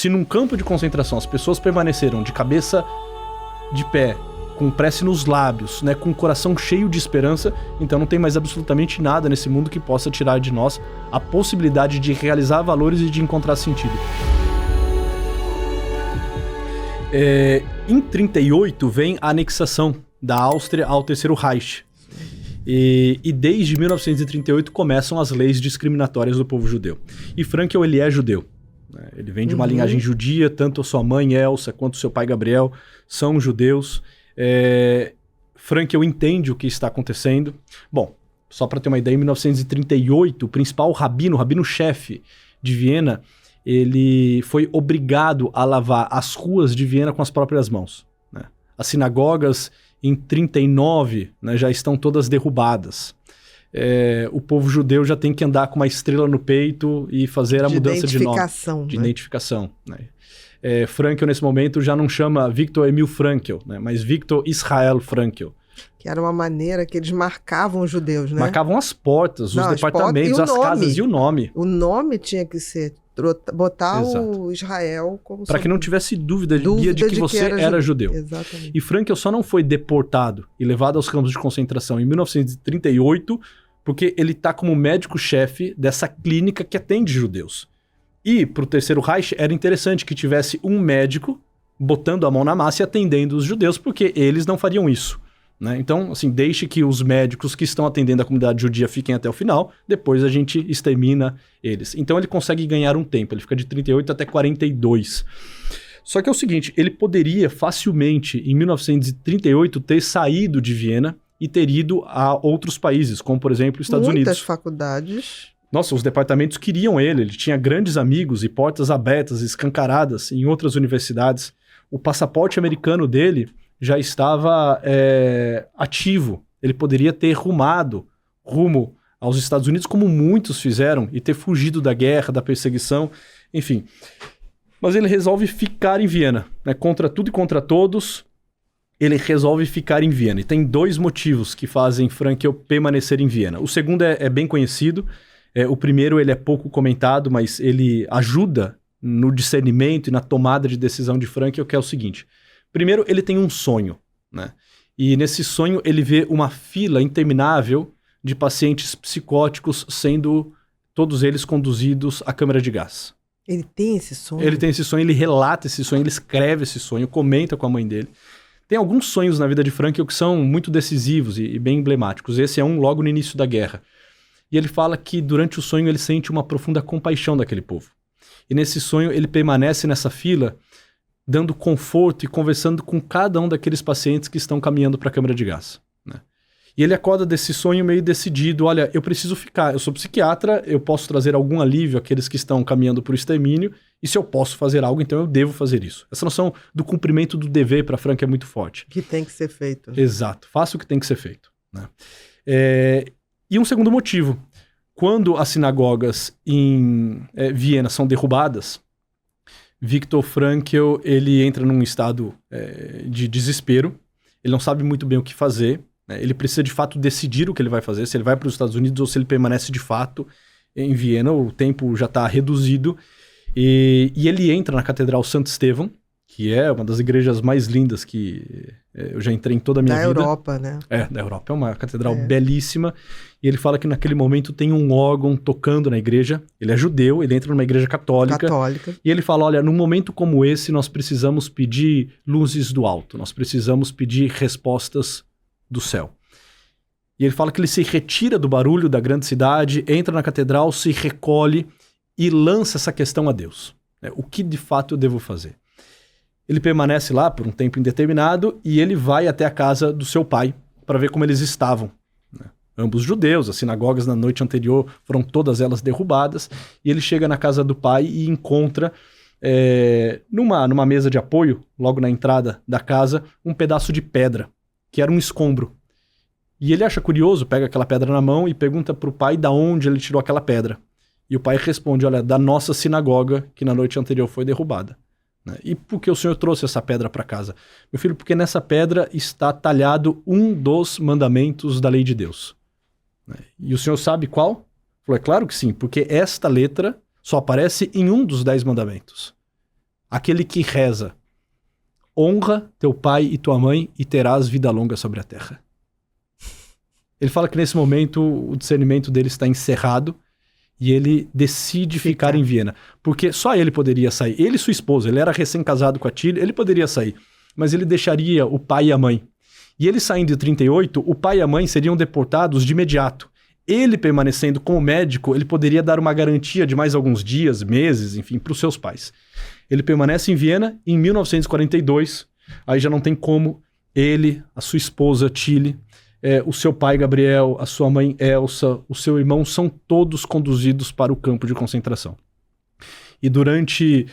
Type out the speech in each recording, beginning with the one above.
Se num campo de concentração as pessoas permaneceram de cabeça de pé, com prece nos lábios, né, com o coração cheio de esperança, então não tem mais absolutamente nada nesse mundo que possa tirar de nós a possibilidade de realizar valores e de encontrar sentido. Em 38 vem a anexação da Áustria ao Terceiro Reich. E desde 1938 começam as leis discriminatórias do povo judeu. E Frankl, ele é judeu. Ele vem de uma linhagem judia, tanto a sua mãe Elsa quanto o seu pai Gabriel são judeus. Frankl entende o que está acontecendo. Bom, só para ter uma ideia, em 1938, o principal rabino, o rabino-chefe de Viena, ele foi obrigado a lavar as ruas de Viena com as próprias mãos, né? As sinagogas, em 39, né, já estão todas derrubadas. O povo judeu já tem que andar com uma estrela no peito e fazer a mudança de nome. De identificação, né? Frankl, nesse momento, já não chama Viktor Emil Frankl, né, mas Viktor Israel Frankl. Que era uma maneira que eles marcavam os judeus, né? Marcavam as portas, os departamentos, as casas e o nome. O nome tinha que ser... botar o Israel como... Para que não tivesse dúvida de que você era judeu. Exatamente. E Frankl só não foi deportado e levado aos campos de concentração em 1938 porque ele está como médico-chefe dessa clínica que atende judeus. E para o Terceiro Reich era interessante que tivesse um médico botando a mão na massa e atendendo os judeus, porque eles não fariam isso, né? Então, assim, deixe que os médicos que estão atendendo a comunidade judia fiquem até o final, depois a gente extermina eles. Então ele consegue ganhar um tempo, ele fica de 38 até 42. Só que é o seguinte, ele poderia facilmente, em 1938, ter saído de Viena e ter ido a outros países, como por exemplo os Estados Unidos. Muitas faculdades. Nossa, os departamentos queriam ele tinha grandes amigos e portas abertas, escancaradas em outras universidades. O passaporte americano dele já estava ativo. Ele poderia ter rumo aos Estados Unidos, como muitos fizeram, e ter fugido da guerra, da perseguição, enfim. Mas ele resolve ficar em Viena, né? Contra tudo e contra todos, ele resolve ficar em Viena. E tem dois motivos que fazem Frankl permanecer em Viena. O segundo é bem conhecido. O primeiro ele é pouco comentado, mas ele ajuda no discernimento e na tomada de decisão de Frankl, que é o seguinte. Primeiro, ele tem um sonho, né? E nesse sonho ele vê uma fila interminável de pacientes psicóticos sendo todos eles conduzidos à câmara de gás. Ele tem esse sonho? Ele tem esse sonho, ele relata esse sonho, ele escreve esse sonho, comenta com a mãe dele. Tem alguns sonhos na vida de Frankl que são muito decisivos e bem emblemáticos. Esse é um logo no início da guerra. E ele fala que durante o sonho ele sente uma profunda compaixão daquele povo. E nesse sonho ele permanece nessa fila, dando conforto e conversando com cada um daqueles pacientes que estão caminhando para a câmara de gás, né? E ele acorda desse sonho meio decidido, olha, eu preciso ficar, eu sou psiquiatra, eu posso trazer algum alívio àqueles que estão caminhando para o extermínio, e se eu posso fazer algo, então eu devo fazer isso. Essa noção do cumprimento do dever para Frankl é muito forte. Que tem que ser feito. Exato, faça o que tem que ser feito, né? E um segundo motivo, quando as sinagogas em Viena são derrubadas, Viktor Frankl, ele entra num estado de desespero, ele não sabe muito bem o que fazer, né? Ele precisa de fato decidir o que ele vai fazer, se ele vai para os Estados Unidos ou se ele permanece de fato em Viena, o tempo já está reduzido, e ele entra na Catedral Santo Estevão, que é uma das igrejas mais lindas que eu já entrei em toda a minha vida. Da Europa, né? Da Europa. É uma catedral belíssima. E ele fala que naquele momento tem um órgão tocando na igreja. Ele é judeu, ele entra numa igreja católica. E ele fala, olha, num momento como esse, nós precisamos pedir luzes do alto. Nós precisamos pedir respostas do céu. E ele fala que ele se retira do barulho da grande cidade, entra na catedral, se recolhe e lança essa questão a Deus. O que de fato eu devo fazer? Ele permanece lá por um tempo indeterminado e ele vai até a casa do seu pai para ver como eles estavam, né? Ambos judeus, as sinagogas na noite anterior foram todas elas derrubadas, e ele chega na casa do pai e encontra numa mesa de apoio, logo na entrada da casa, um pedaço de pedra, que era um escombro. E ele acha curioso, pega aquela pedra na mão e pergunta para o pai de onde ele tirou aquela pedra. E o pai responde, olha, da nossa sinagoga, que na noite anterior foi derrubada. E por que o senhor trouxe essa pedra para casa? Meu filho, porque nessa pedra está talhado um dos mandamentos da lei de Deus. E o senhor sabe qual? Falou, é claro que sim, porque esta letra só aparece em um dos 10 mandamentos. aquele que reza, honra teu pai e tua mãe e terás vida longa sobre a terra. Ele fala que nesse momento o discernimento dele está encerrado e ele decide ficar em Viena. Porque só ele poderia sair. Ele e sua esposa, ele era recém-casado com a Tilly, ele poderia sair. Mas ele deixaria o pai e a mãe. E ele saindo em 38, o pai e a mãe seriam deportados de imediato. Ele permanecendo como médico, ele poderia dar uma garantia de mais alguns dias, meses, enfim, para os seus pais. Ele permanece em Viena e em 1942, aí já não tem como, ele, a sua esposa Tilly, o seu pai Gabriel, a sua mãe Elsa, o seu irmão, são todos conduzidos para o campo de concentração. E durante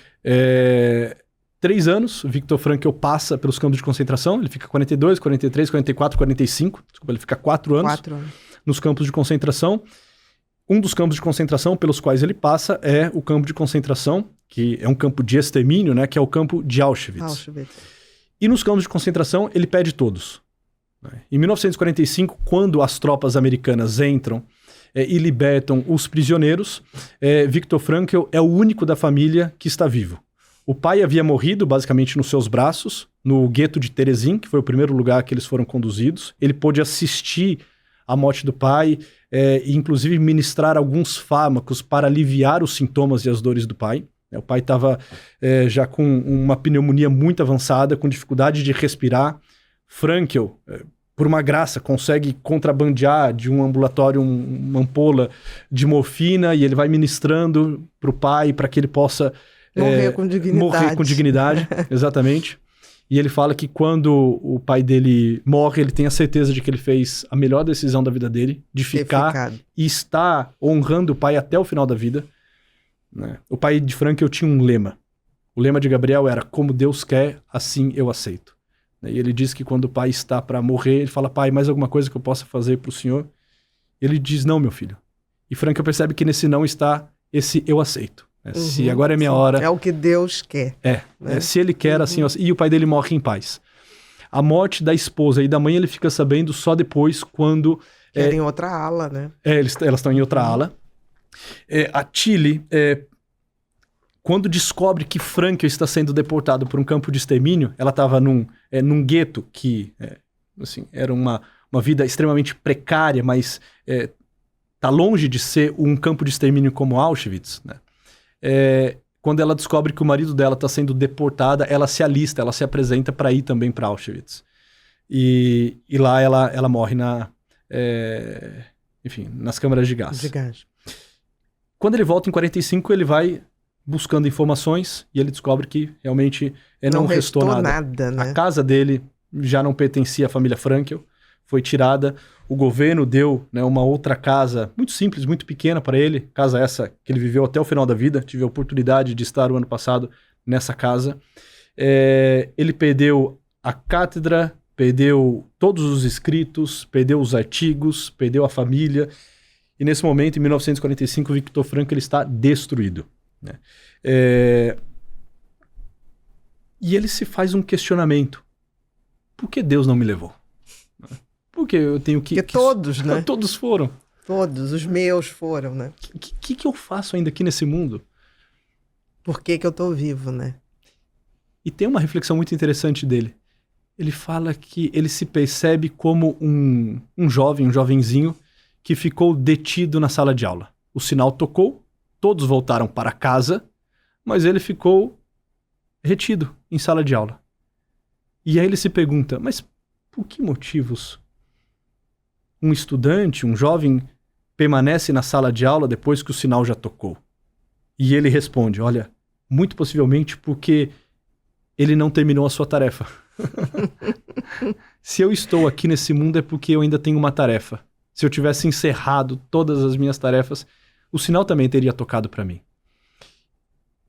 3 anos, Viktor Frankl passa pelos campos de concentração, ele fica 42, 43, 44, 45, desculpa, ele fica 4 anos. 4 anos. Nos campos de concentração. Um dos campos de concentração pelos quais ele passa é o campo de concentração, que é um campo de extermínio, né, que é o campo de Auschwitz. E nos campos de concentração ele perde todos. Em 1945, quando as tropas americanas entram e libertam os prisioneiros, Viktor Frankl é o único da família que está vivo. O pai havia morrido, basicamente, nos seus braços, no gueto de Terezin, que foi o primeiro lugar que eles foram conduzidos. Ele pôde assistir a morte do pai, e inclusive ministrar alguns fármacos para aliviar os sintomas e as dores do pai. O pai estava já com uma pneumonia muito avançada, com dificuldade de respirar. Frankl, por uma graça, consegue contrabandear de um ambulatório uma ampola de morfina e ele vai ministrando para o pai para que ele possa morrer com dignidade. Morrer com dignidade, exatamente. E ele fala que quando o pai dele morre, ele tem a certeza de que ele fez a melhor decisão da vida dele, de ficar e estar honrando o pai até o final da vida. Né? O pai de Frankl tinha um lema. O lema de Gabriel era: como Deus quer, assim eu aceito. E ele diz que quando o pai está para morrer, ele fala: pai, mais alguma coisa que eu possa fazer para o senhor? Ele diz: não, meu filho. E Frankl percebe que nesse não está esse eu aceito. Se agora é minha hora... É o que Deus quer. Né? Se ele quer, assim... E o pai dele morre em paz. A morte da esposa e da mãe ele fica sabendo só depois, quando... Em outra ala, né? Elas estão em outra ala. A Tilly, quando descobre que Frankl está sendo deportado para um campo de extermínio, ela estava num gueto que assim, era uma vida extremamente precária, mas está longe de ser um campo de extermínio como Auschwitz, né? Quando ela descobre que o marido dela está sendo deportada, ela se alista, ela se apresenta para ir também para Auschwitz. E lá ela morre nas câmaras de gás. Quando ele volta em 45, ele vai buscando informações e ele descobre que realmente não restou nada. Né? A casa dele já não pertencia à família Frankl, foi tirada. O governo deu, né, uma outra casa muito simples, muito pequena para ele. Casa essa que ele viveu até o final da vida. Tive a oportunidade de estar o ano passado nessa casa. Ele perdeu a cátedra, perdeu todos os escritos, perdeu os artigos, perdeu a família. E nesse momento, em 1945, Viktor Frankl está destruído. Né? E ele se faz um questionamento. Por que Deus não me levou? Porque eu tenho que... Porque todos, né? Todos foram. Todos, os meus foram, né? O que eu faço ainda aqui nesse mundo? Por que eu tô vivo, né? E tem uma reflexão muito interessante dele. Ele fala que ele se percebe como um jovenzinho que ficou detido na sala de aula. O sinal tocou, todos voltaram para casa, mas ele ficou retido em sala de aula. E aí ele se pergunta, mas por que motivos um estudante, um jovem, permanece na sala de aula depois que o sinal já tocou? E ele responde, olha, muito possivelmente porque ele não terminou a sua tarefa. Se eu estou aqui nesse mundo é porque eu ainda tenho uma tarefa. Se eu tivesse encerrado todas as minhas tarefas, o sinal também teria tocado para mim.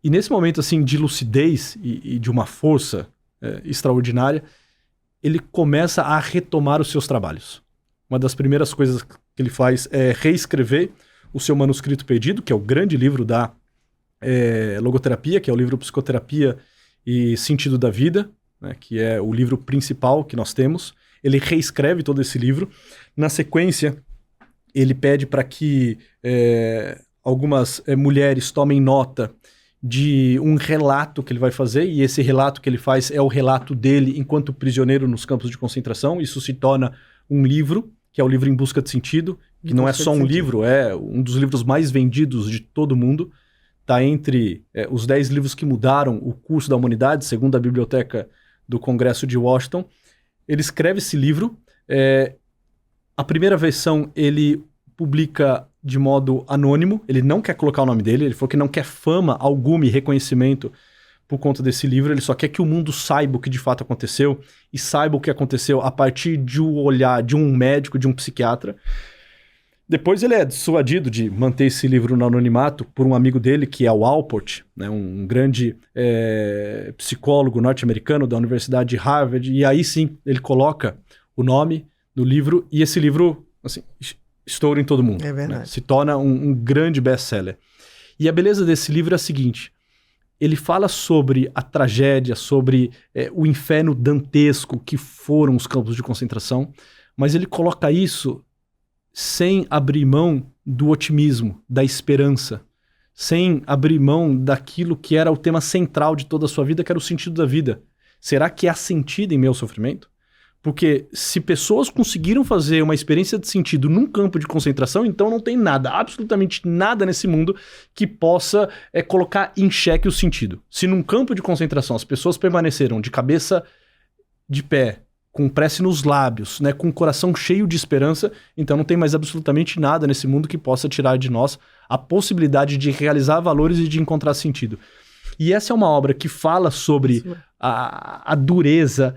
E nesse momento assim de lucidez e de uma força extraordinária, ele começa a retomar os seus trabalhos. Uma das primeiras coisas que ele faz é reescrever o seu manuscrito perdido, que é o grande livro da logoterapia, que é o livro Psicoterapia e Sentido da Vida, né, que é o livro principal que nós temos. Ele reescreve todo esse livro. Na sequência, ele pede para que algumas mulheres tomem nota de um relato que ele vai fazer, e esse relato que ele faz é o relato dele enquanto prisioneiro nos campos de concentração. Isso se torna um livro, que é o livro Em Busca de Sentido, que não é só um livro, é um dos livros mais vendidos de todo mundo. Está entre os 10 livros que mudaram o curso da humanidade, segundo a Biblioteca do Congresso de Washington. Ele escreve esse livro. A primeira versão ele publica de modo anônimo, ele não quer colocar o nome dele, ele falou que não quer fama alguma e reconhecimento por conta desse livro, ele só quer que o mundo saiba o que de fato aconteceu e saiba o que aconteceu a partir de um olhar de um médico, de um psiquiatra. Depois ele é dissuadido de manter esse livro no anonimato por um amigo dele, que é o Alport, né, um grande psicólogo norte-americano da Universidade de Harvard, e aí sim ele coloca o nome no livro, e esse livro, assim, estoura em todo mundo. É verdade. Né? Se torna um grande best-seller. E a beleza desse livro é a seguinte: ele fala sobre a tragédia, sobre o inferno dantesco que foram os campos de concentração, mas ele coloca isso sem abrir mão do otimismo, da esperança, sem abrir mão daquilo que era o tema central de toda a sua vida, que era o sentido da vida. Será que há sentido em meu sofrimento? Porque se pessoas conseguiram fazer uma experiência de sentido num campo de concentração, então não tem nada, absolutamente nada nesse mundo que possa colocar em xeque o sentido. Se num campo de concentração as pessoas permaneceram de cabeça de pé, com prece nos lábios, né, com o coração cheio de esperança, então não tem mais absolutamente nada nesse mundo que possa tirar de nós a possibilidade de realizar valores e de encontrar sentido. E essa é uma obra que fala sobre a dureza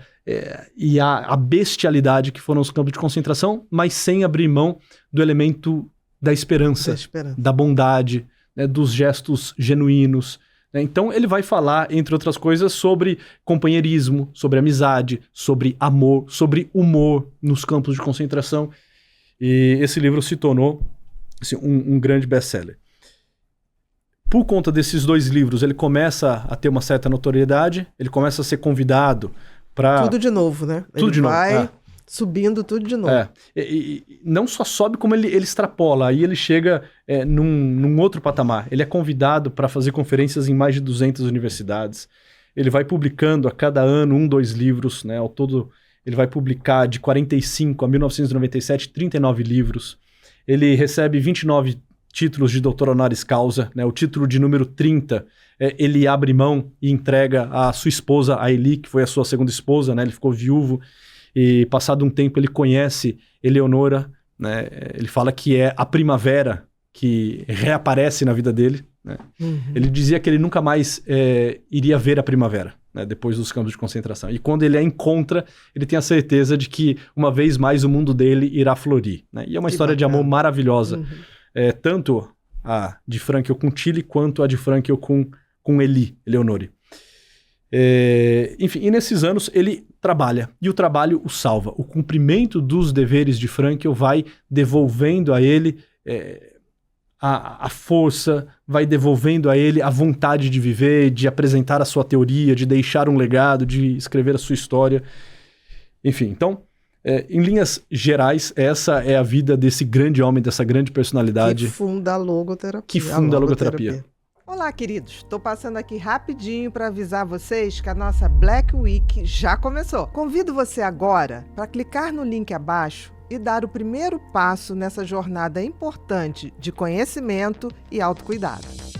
e a bestialidade que foram os campos de concentração, mas sem abrir mão do elemento da esperança. Da bondade, né, dos gestos genuínos. Né? Então ele vai falar, entre outras coisas, sobre companheirismo, sobre amizade, sobre amor, sobre humor nos campos de concentração. E esse livro se tornou assim, um grande best-seller. Por conta desses 2 livros, ele começa a ter uma certa notoriedade, ele começa a ser convidado para... Tudo de novo, né? Tudo de novo. Vai subindo tudo de novo. E não só sobe, como ele extrapola. Aí ele chega num outro patamar. Ele é convidado para fazer conferências em mais de 200 universidades. Ele vai publicando a cada ano 1, 2 livros. Né? Ao todo, ele vai publicar de 45 a 1997, 39 livros. Ele recebe 29 títulos de doutor honoris causa, né? O título de número 30, ele abre mão e entrega à sua esposa, a Eli, que foi a sua segunda esposa, né? Ele ficou viúvo e passado um tempo ele conhece Eleonora, né? Ele fala que é a primavera que reaparece na vida dele, né? Ele dizia que ele nunca mais iria ver a primavera, né? Depois dos campos de concentração. E quando ele a encontra, ele tem a certeza de que uma vez mais o mundo dele irá florir, né? E é uma história de amor maravilhosa. Tanto a de Frankl com Tilly, quanto a de Frankl com Eleonore. Enfim, e nesses anos ele trabalha, e o trabalho o salva. O cumprimento dos deveres de Frankl vai devolvendo a ele a força, vai devolvendo a ele a vontade de viver, de apresentar a sua teoria, de deixar um legado, de escrever a sua história. Enfim, então... em linhas gerais, essa é a vida desse grande homem, dessa grande personalidade. Que funda a logoterapia. Olá, queridos. Estou passando aqui rapidinho para avisar vocês que a nossa Black Week já começou. Convido você agora para clicar no link abaixo e dar o primeiro passo nessa jornada importante de conhecimento e autocuidado.